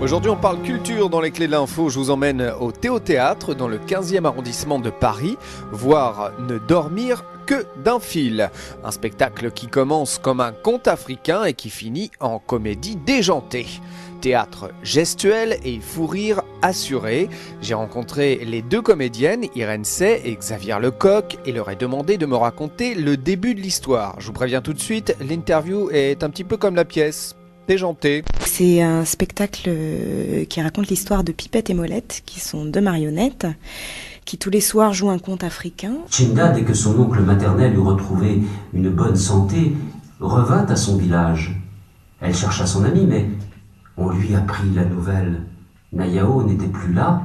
Aujourd'hui, on parle culture dans les clés de l'info. Je vous emmène au Théâtre dans le 15e arrondissement de Paris, voir Ne dormir que d'un fil. Un spectacle qui commence comme un conte africain et qui finit en comédie déjantée. Théâtre gestuel et fou rire assuré. J'ai rencontré les deux comédiennes, Irène Say et Xavier Lecoq, et leur ai demandé de me raconter le début de l'histoire. Je vous préviens tout de suite, l'interview est un petit peu comme la pièce. Déjanté. C'est un spectacle qui raconte l'histoire de Pipette et Molette, qui sont deux marionnettes, qui tous les soirs jouent un conte africain. Chinda, dès que son oncle maternel eut retrouvé une bonne santé, revint à son village. Elle chercha son ami, mais on lui apprit la nouvelle. Nayao n'était plus là,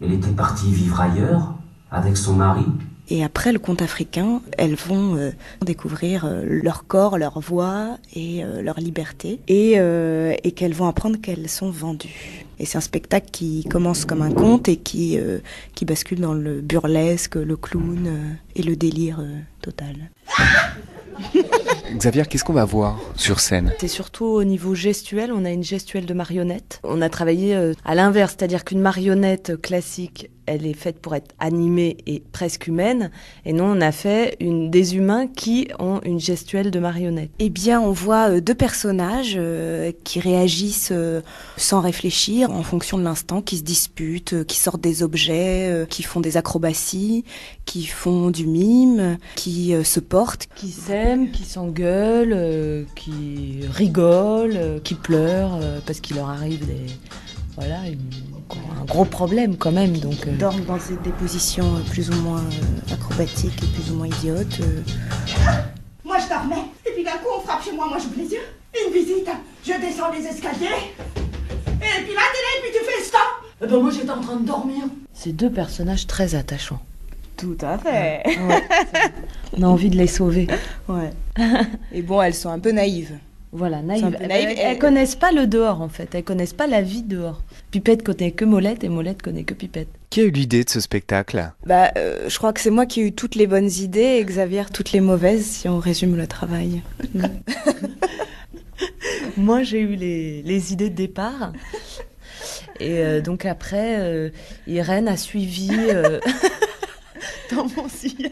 elle était partie vivre ailleurs, avec son mari. Et après le conte africain, elles vont découvrir leur corps, leur voix et leur liberté, et qu'elles vont apprendre qu'elles sont vendues. Et c'est un spectacle qui commence comme un conte et qui bascule dans le burlesque, le clown et le délire total. Xavier, qu'est-ce qu'on va voir sur scène ? C'est surtout au niveau gestuel, on a une gestuelle de marionnette. On a travaillé à l'inverse, c'est-à-dire qu'une marionnette classique, elle est faite pour être animée et presque humaine. Et nous, on a fait des humains qui ont une gestuelle de marionnette. Eh bien, on voit deux personnages qui réagissent sans réfléchir, en fonction de l'instant, qui se disputent, qui sortent des objets, qui font des acrobaties, qui font du mime, qui se portent. Qui s'aiment, qui s'engueulent, qui rigolent, qui pleurent, parce qu'il leur arrive un gros problème quand même. Donc, dorment dans des positions plus ou moins acrobatiques et plus ou moins idiotes. Moi je dormais, et puis d'un coup on frappe chez moi, j'ouvre les yeux. Une visite, je descends les escaliers, et puis la télé, et puis tu fais stop. Et ben moi j'étais en train de dormir. C'est deux personnages très attachants. Tout à fait. Ouais, on a envie de les sauver. Ouais. Et bon, elles sont un peu naïves. Voilà, naïves. Elles connaissent pas le dehors en fait, elles connaissent pas la vie dehors. Pipette connaît que Molette et Molette connaît que Pipette. Qui a eu l'idée de ce spectacle ? Je crois que c'est moi qui ai eu toutes les bonnes idées et Xavier toutes les mauvaises, si on résume le travail. Moi j'ai eu les idées de départ. Et donc après, Irène a suivi dans mon sillage.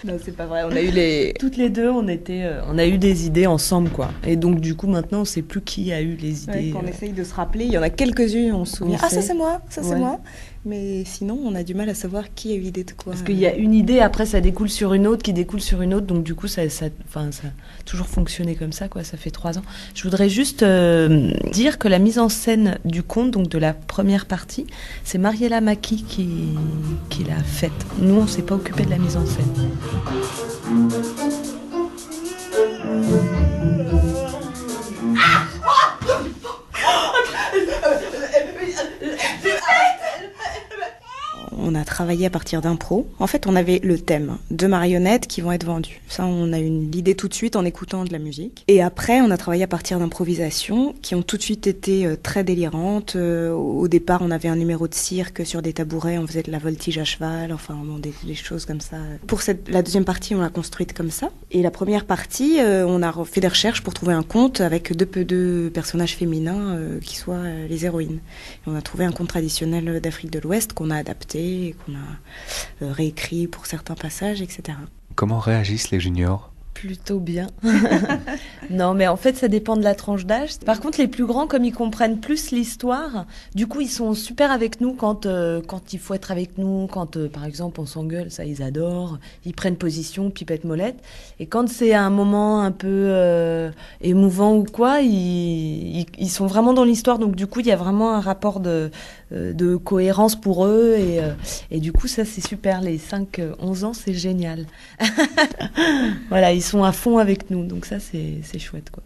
Non, c'est pas vrai. On a eu toutes les deux, on a eu des idées ensemble, quoi. Et donc du coup, maintenant, on sait plus qui a eu les idées. On essaye de se rappeler. Il y en a quelques-unes, on se souvient. Ah, ça c'est moi, ça c'est moi. Mais sinon, on a du mal à savoir qui a eu l'idée de quoi. Parce qu'il y a une idée, après ça découle sur une autre, qui découle sur une autre. Donc du coup, ça a toujours fonctionné comme ça, quoi. Ça fait 3 ans. Je voudrais juste dire que la mise en scène du conte, donc de la première partie, c'est Mariella Maki qui l'a faite. Nous, on s'est pas occupé de la mise en scène. On a travaillé à partir d'impro. En fait, on avait le thème de marionnettes qui vont être vendues. Ça, on a eu l'idée tout de suite en écoutant de la musique. Et après, on a travaillé à partir d'improvisations qui ont tout de suite été très délirantes. Au départ, on avait un numéro de cirque sur des tabourets, on faisait de la voltige à cheval, enfin, des choses comme ça. Pour la deuxième partie, on l'a construite comme ça. Et la première partie, on a fait des recherches pour trouver un conte avec deux personnages féminins qui soient les héroïnes. Et on a trouvé un conte traditionnel d'Afrique de l'Ouest qu'on a adapté, et qu'on a réécrit pour certains passages, etc. Comment réagissent les juniors ? Plutôt bien. Non, mais en fait, ça dépend de la tranche d'âge. Par contre, les plus grands, comme ils comprennent plus l'histoire, du coup, ils sont super avec nous quand il faut être avec nous, quand, par exemple, on s'engueule, ça, ils adorent. Ils prennent position, Pipette, Molette. Et quand c'est un moment un peu émouvant ou quoi, ils sont vraiment dans l'histoire. Donc, du coup, il y a vraiment un rapport de cohérence pour eux. Et du coup, ça, c'est super. Les 5-11 ans, c'est génial. Voilà, ils sont à fond avec nous, donc ça c'est chouette, quoi.